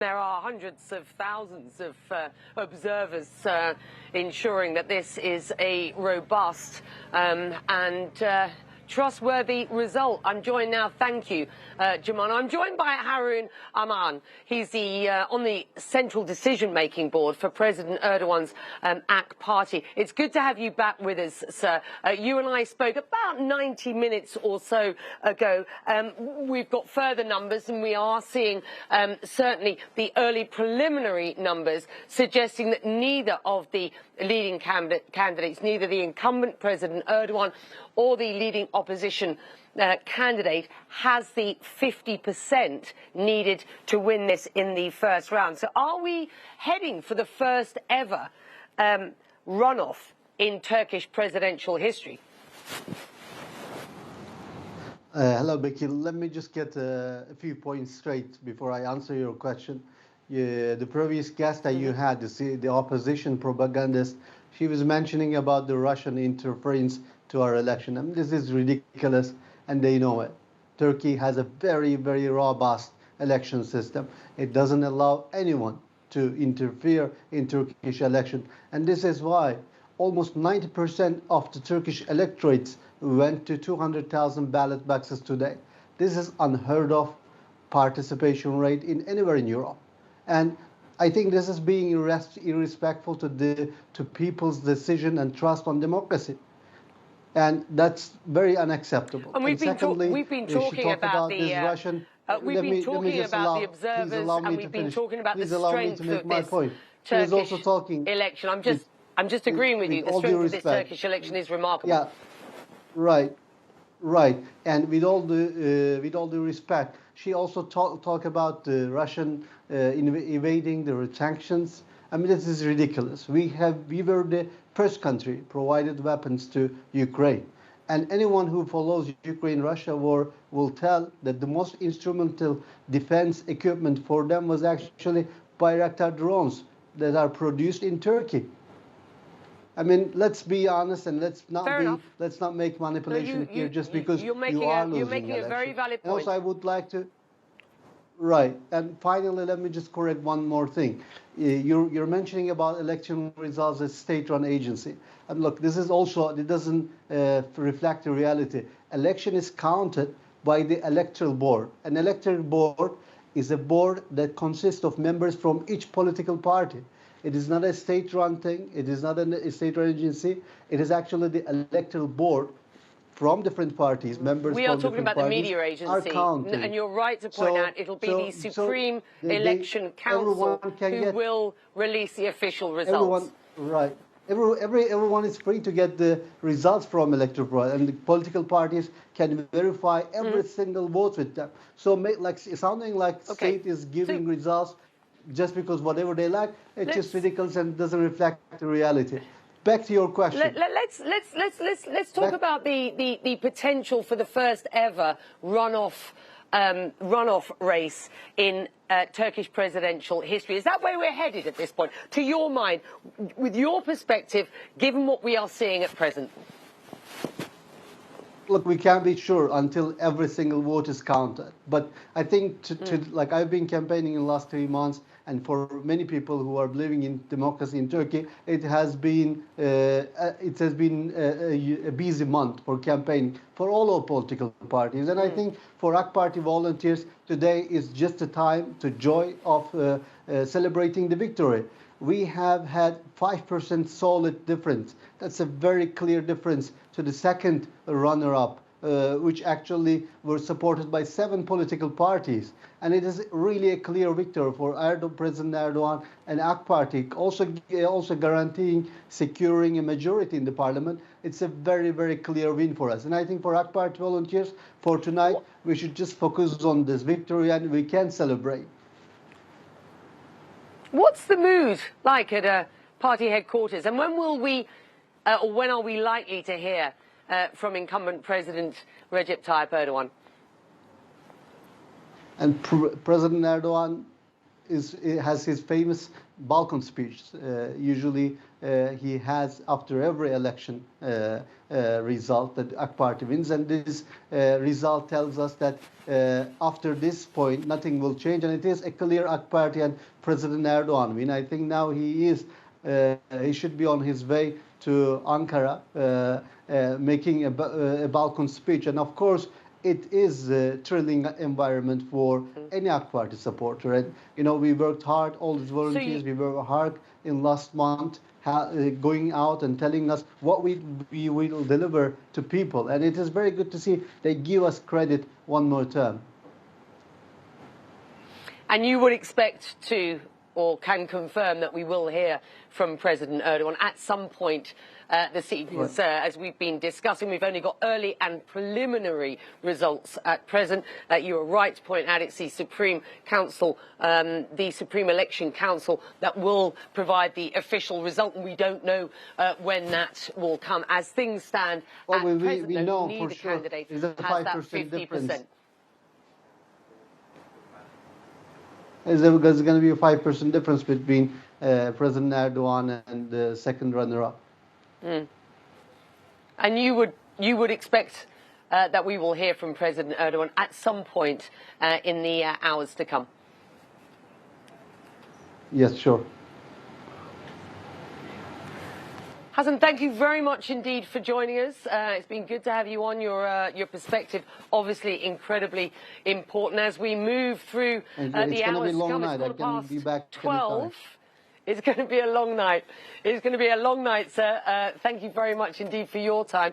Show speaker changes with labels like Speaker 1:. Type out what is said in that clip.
Speaker 1: There are hundreds of thousands of observers ensuring that this is a robust and trustworthy result. I'm joined now, thank you, Jaman. I'm joined by Harun Armagan. He's on the central decision-making board for President Erdogan's AK party. It's good to have you back with us, sir. You and I spoke about 90 minutes or so ago. We've got further numbers, and we are seeing certainly the early preliminary numbers suggesting that neither of the leading candidates, neither the incumbent President Erdogan or the leading opposition candidate, has the 50% needed to win this in the first round. So are we heading for the first ever runoff in Turkish presidential history?
Speaker 2: Hello, Becky. Let me just get a few points straight before I answer your question. The previous guest that you had, the opposition propagandist, she was mentioning about the Russian interference to our election. I mean, this is ridiculous, and they know it. Turkey has a very, very robust election system. It doesn't allow anyone to interfere in Turkish election. And this is why almost 90% of the Turkish electorates went to 200,000 ballot boxes today. This is unheard of participation rate in anywhere in Europe. And I think this is being irrespectful to people's decision and trust on democracy. And that's very unacceptable.
Speaker 1: And we've been talking about the
Speaker 2: Russian.
Speaker 1: We've been talking about the observers, and we've been talking about the strength of this Turkish election. I'm just agreeing with you. The strength of this Turkish election is remarkable.
Speaker 2: Yeah, right. And with all the respect, she also talked about the Russian evading the sanctions. I mean, this is ridiculous. We were the first country provided weapons to Ukraine, and anyone who follows Ukraine-Russia war will tell that the most instrumental defense equipment for them was actually Bayraktar drones that are produced in Turkey. I mean, let's be honest, and let's not make manipulation here just because you are losing
Speaker 1: You're making a very valid point.
Speaker 2: And also, I would like to. Right, and finally, let me just correct one more thing. You're mentioning about election results as state-run agency. And look, this is also, it doesn't reflect the reality. Election is counted by the electoral board. An electoral board is a board that consists of members from each political party. It is not a state-run thing. It is not a state-run agency. It is actually the electoral board from different parties, members
Speaker 1: we are talking about the media agency, and you're right to point out it'll be the Supreme Election Council who will release the official results.
Speaker 2: Everyone is free to get the results from electoral board, and the political parties can verify every single vote with them. So, sounding like state is giving results just because whatever they like, it's just ridiculous and doesn't reflect the reality. Back to your question.
Speaker 1: Let's talk about the potential for the first ever runoff race in Turkish presidential history. Is that where we're headed at this point? To your mind, with your perspective, given what we are seeing at present?
Speaker 2: Look, we can't be sure until every single vote is counted. But I think, like I've been campaigning in the last 3 months, and for many people who are believing in democracy in Turkey, it has been a busy month for campaigning for all our political parties. And I think for AK Party volunteers, today is just the time to joy of celebrating the victory. We have had 5% solid difference. That's a very clear difference to the second runner-up, which actually were supported by 7 political parties. And it is really a clear victory for President Erdogan and AK Party, also guaranteeing securing a majority in the parliament. It's a very, very clear win for us. And I think for AK Party volunteers, for tonight, we should just focus on this victory and we can celebrate.
Speaker 1: What's the mood like at party headquarters? And when will we, or when are we likely to hear from incumbent President Recep Tayyip Erdogan?
Speaker 2: And President Erdogan has his famous balcony speech. Usually he has after every election result that AK Party wins, and this result tells us that after this point nothing will change, and it is a clear AK Party and President Erdogan win. I think now he should be on his way to Ankara, making a balcony speech, and of course it is a thrilling environment for any AK Party supporter. And we worked hard, all these volunteers, we worked hard in last month, going out and telling us what we will deliver to people. And it is very good to see they give us credit one more time.
Speaker 1: And you would expect to, or can confirm, that we will hear from President Erdogan at some point this evening. Right. As we've been discussing, we've only got early and preliminary results at present. You are right to point out it's the Supreme Council, the Supreme Election Council, that will provide the official result, and we don't know when that will come. As things stand at present,
Speaker 2: we know
Speaker 1: neither
Speaker 2: for sure
Speaker 1: candidate
Speaker 2: has
Speaker 1: that 50%.
Speaker 2: Difference. There's going to be a 5% difference between President Erdogan and the second runner-up.
Speaker 1: And you would expect that we will hear from President Erdogan at some point in the hours to come?
Speaker 2: Yes, sure.
Speaker 1: Hassan, thank you very much indeed for joining us. It's been good to have you on. Your perspective, obviously incredibly important as we move through the hours to come. It's 12:15. It's going to be a long night. It's going to be a long night, sir. Thank you very much indeed for your time.